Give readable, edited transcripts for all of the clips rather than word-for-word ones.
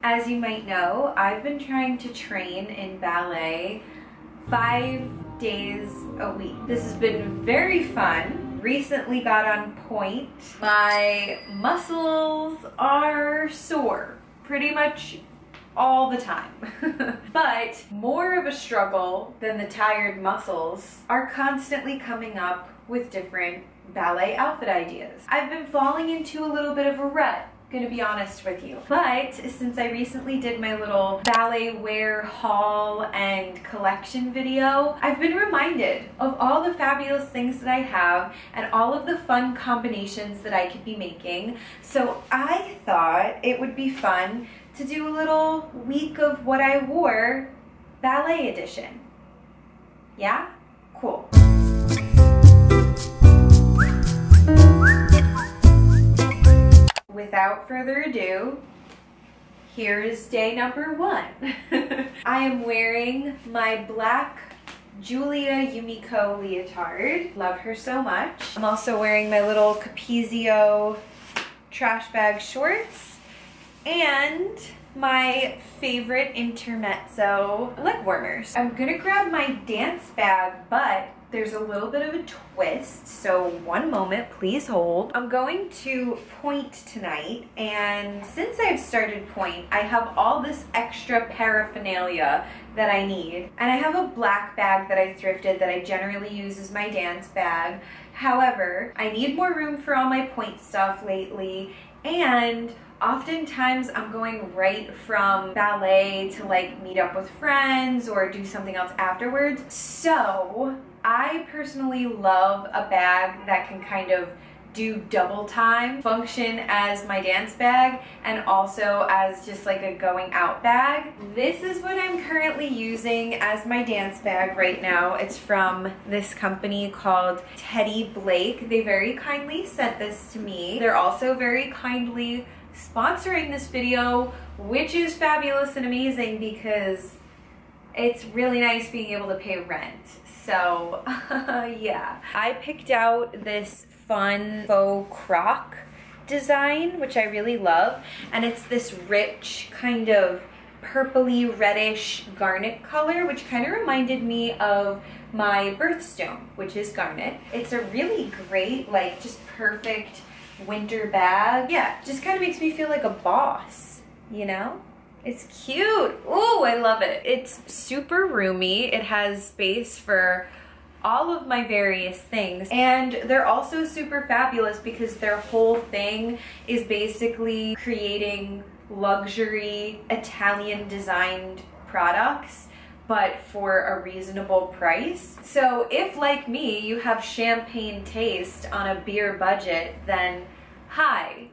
As you might know, I've been trying to train in ballet 5 days a week. This has been very fun. Recently got on pointe. My muscles are sore pretty much all the time. But more of a struggle than the tired muscles are constantly coming up with different ballet outfit ideas. I've been falling into a little bit of a rut, gonna be honest with you. But since I recently did my little ballet wear haul and collection video, I've been reminded of all the fabulous things that I have and all of the fun combinations that I could be making. So I thought it would be fun to do a little week of what I wore ballet edition. Yeah? Cool. Without further ado, here is day number 1. I am wearing my black Julia Yumiko leotard. Love her so much. I'm also wearing my little Capezio trash bag shorts and my favorite intermezzo leg warmers. I'm gonna grab my dance bag, but there's a little bit of a twist, so one moment, please hold. I'm going to pointe tonight, and since I've started pointe, I have all this extra paraphernalia that I need. And I have a black bag that I thrifted that I generally use as my dance bag. However, I need more room for all my pointe stuff lately, and oftentimes I'm going right from ballet to like meet up with friends or do something else afterwards. So I personally love a bag that can kind of do double time, function as my dance bag and also as just like a going out bag. This is what I'm currently using as my dance bag right now. It's from this company called Teddy Blake. They very kindly sent this to me. They're also very kindly sponsoring this video, which is fabulous and amazing because it's really nice being able to pay rent. So yeah, I picked out this fun faux croc design, which I really love, and it's this rich kind of purpley reddish garnet color, which kind of reminded me of my birthstone, which is garnet. It's a really great, like, just perfect winter bag. Yeah, just kind of makes me feel like a boss, you know? It's cute. Ooh, I love it. It's super roomy. It has space for all of my various things. And they're also super fabulous because their whole thing is basically creating luxury Italian designed products, but for a reasonable price. So if, like me, you have champagne taste on a beer budget, then hi,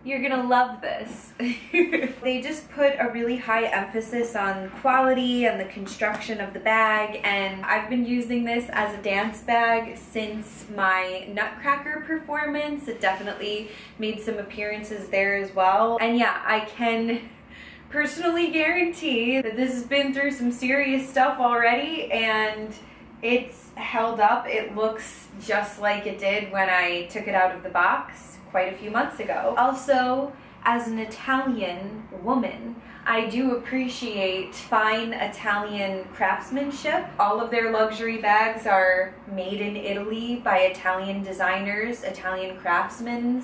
you're gonna love this. They just put a really high emphasis on quality and the construction of the bag, and I've been using this as a dance bag since my Nutcracker performance. It definitely made some appearances there as well. And yeah, I can personally guarantee that this has been through some serious stuff already, and it's held up. It looks just like it did when I took it out of the box quite a few months ago. Also, as an Italian woman, I do appreciate fine Italian craftsmanship. All of their luxury bags are made in Italy by Italian designers, Italian craftsmen.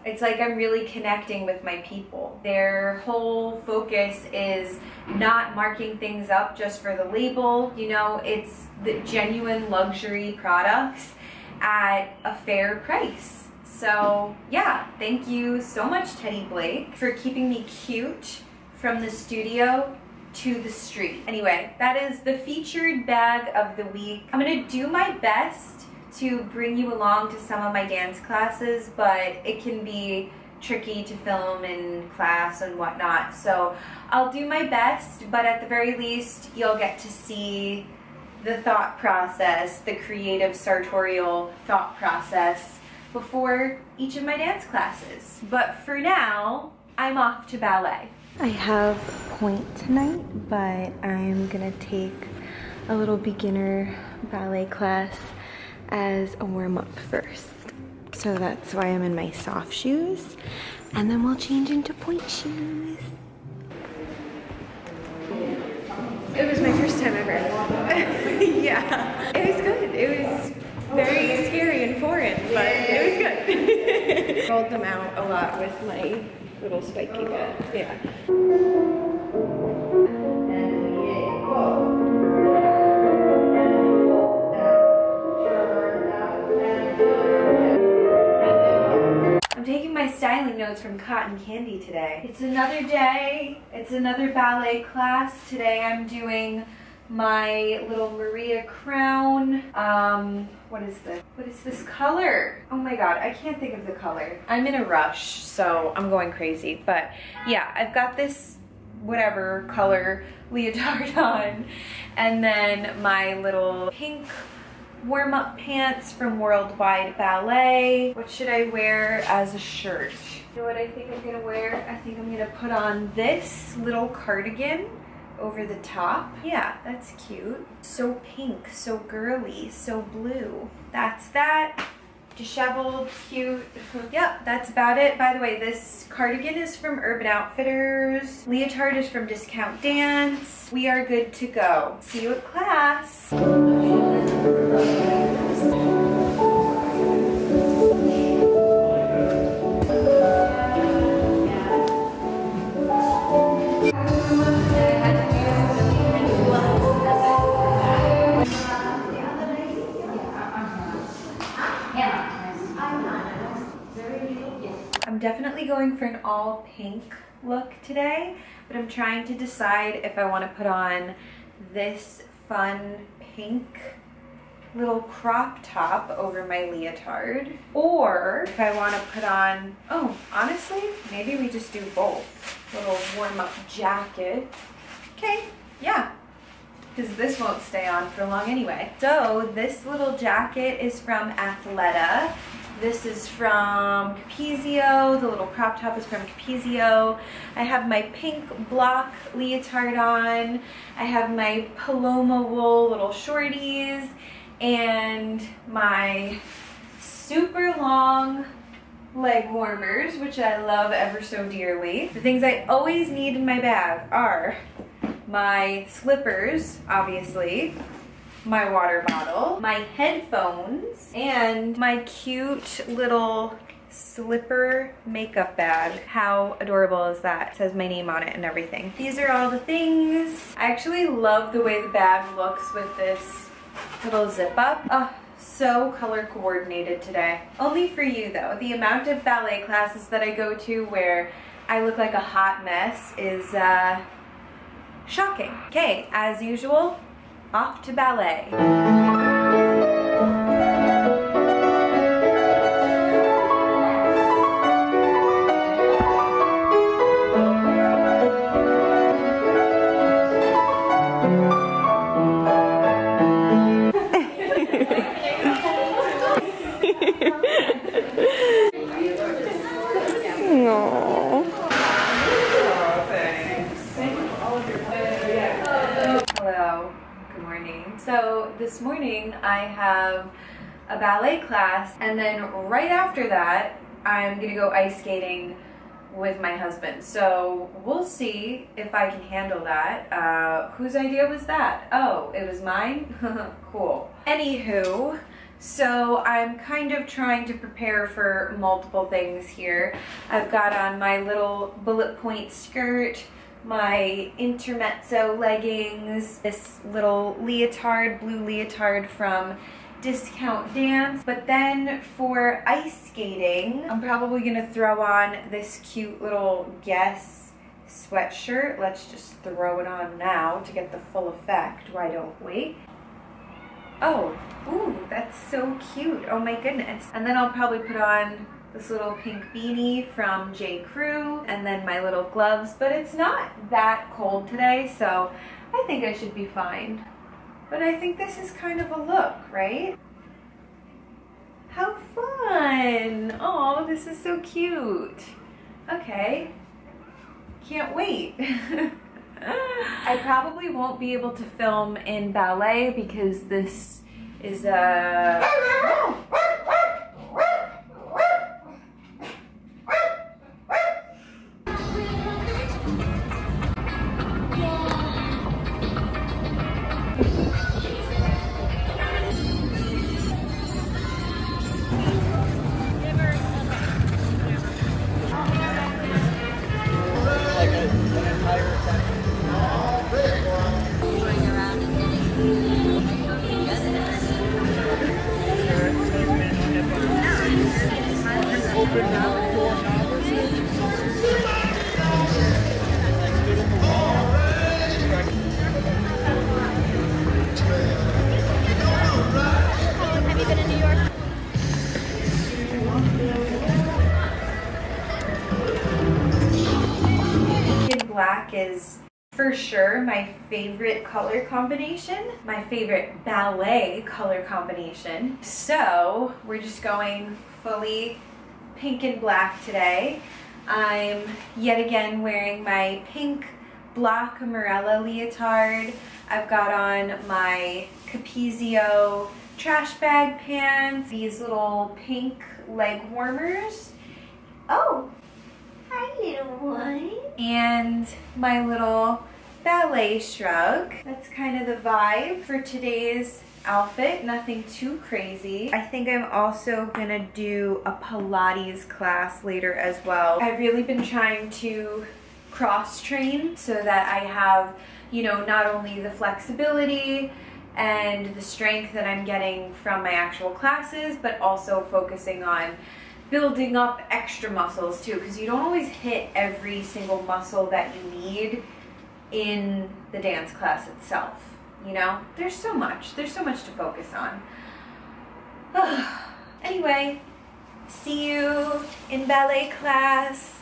It's like I'm really connecting with my people. Their whole focus is not marking things up just for the label, you know, it's the genuine luxury products at a fair price. So yeah, thank you so much, Teddy Blake, for keeping me cute from the studio to the street. Anyway, that is the featured bag of the week. I'm gonna do my best to bring you along to some of my dance classes, but it can be tricky to film in class and whatnot. So I'll do my best, but at the very least, you'll get to see the thought process, the creative sartorial thought process before each of my dance classes. But for now, I'm off to ballet. I have pointe tonight, but I'm gonna take a little beginner ballet class as a warm-up first. So that's why I'm in my soft shoes. and then we'll change into pointe shoes. It was my first time ever. Yeah, it was good. It was very scary and foreign, but it was good. Rolled them out a lot with my little spiky bit. Yeah. I'm taking my styling notes from Cotton Candy today. It's another day. It's another ballet class. Today I'm doing my little Maria crown. What is this? What is this color? Oh my god, I can't think of the color. I'm in a rush, so I'm going crazy. But yeah, I've got this whatever color leotard on, and then my little pink warm-up pants from Worldwide Ballet. What should I wear as a shirt? You know what I think I'm gonna wear? I think I'm gonna put on this little cardigan over the top. Yeah, that's cute. So pink, so girly, so blue. That's that. Disheveled, cute. Yep, that's about it. By the way, this cardigan is from Urban Outfitters. Leotard is from Discount Dance. We are good to go. See you at class. I'm definitely going for an all pink look today, but I'm trying to decide if I want to put on this fun pink little crop top over my leotard, or if I want to put on, oh, honestly, maybe we just do both. Little warm-up jacket. Okay, yeah, because this won't stay on for long anyway. So this little jacket is from Athleta. This is from Capezio. The little crop top is from Capezio. I have my pink block leotard on. I have my Paloma wool little shorties and my super long leg warmers, which I love ever so dearly. The things I always need in my bag are my slippers, obviously, my water bottle, my headphones, and my cute little slipper makeup bag. How adorable is that? It says my name on it and everything. These are all the things. I actually love the way the bag looks with this little zip up. Oh, so color coordinated today. Only for you though. The amount of ballet classes that I go to where I look like a hot mess is shocking. Okay, as usual, off to ballet. Hello, good morning. So this morning I have a ballet class, and then right after that I'm gonna go ice skating with my husband. So we'll see if I can handle that. Whose idea was that? Oh, it was mine? Cool. Anywho, so I'm kind of trying to prepare for multiple things here. I've got on my little bullet point skirt, my intermezzo leggings, this little leotard, blue leotard from Discount Dance. But then for ice skating, I'm probably gonna throw on this cute little Guess sweatshirt. Let's just throw it on now to get the full effect. Why don't we? Oh, ooh, that's so cute. Oh my goodness. And then I'll probably put on this little pink beanie from J. Crew, and then my little gloves, but it's not that cold today, so I think I should be fine. But I think this is kind of a look, right? How fun! Oh, this is so cute. Okay, can't wait. I probably won't be able to film in ballet because this is a... black is for sure my favorite color combination, my favorite ballet color combination. So we're just going fully pink and black today. I'm yet again wearing my pink black Morella leotard. I've got on my Capezio trash bag pants, these little pink leg warmers. Oh, hi little one. And my little ballet shrug. That's kind of the vibe for today's outfit, nothing too crazy. I think I'm also gonna do a Pilates class later as well. I've really been trying to cross train so that I have, you know, not only the flexibility and the strength that I'm getting from my actual classes, but also focusing on building up extra muscles too, because you don't always hit every single muscle that you need in the dance class itself. You know, there's so much to focus on. Anyway, see you in ballet class.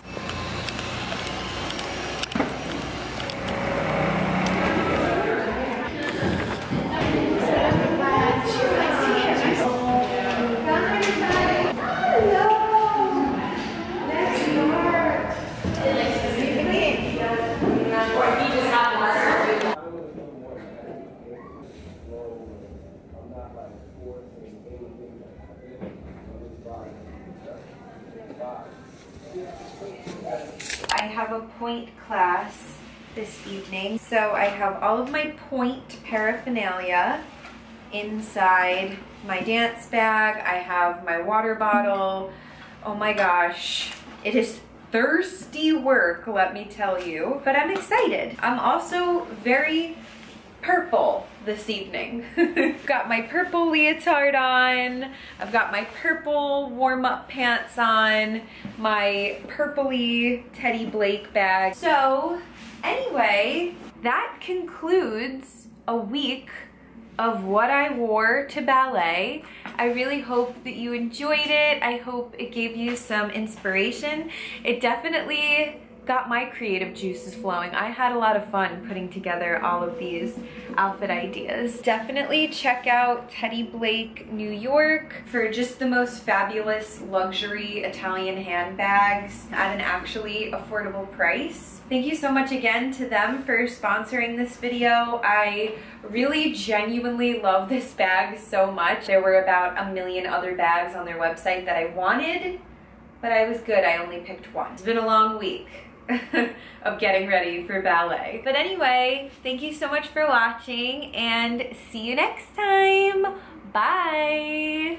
I have a pointe class this evening, so I have all of my pointe paraphernalia inside my dance bag. I have my water bottle. Oh my gosh, it is thirsty work, let me tell you, but I'm excited. I'm also very purple this evening. Got my purple leotard on, I've got my purple warm-up pants on, my purpley Teddy Blake bag. So anyway, that concludes a week of what I wore to ballet. I really hope that you enjoyed it. I hope it gave you some inspiration. It definitely got my creative juices flowing. I had a lot of fun putting together all of these outfit ideas. Definitely check out Teddy Blake New York for just the most fabulous luxury Italian handbags at an actually affordable price. Thank you so much again to them for sponsoring this video. I really genuinely love this bag so much. There were about a million other bags on their website that I wanted, but I was good. I only picked one. It's been a long week of getting ready for ballet. But anyway, thank you so much for watching and see you next time. Bye.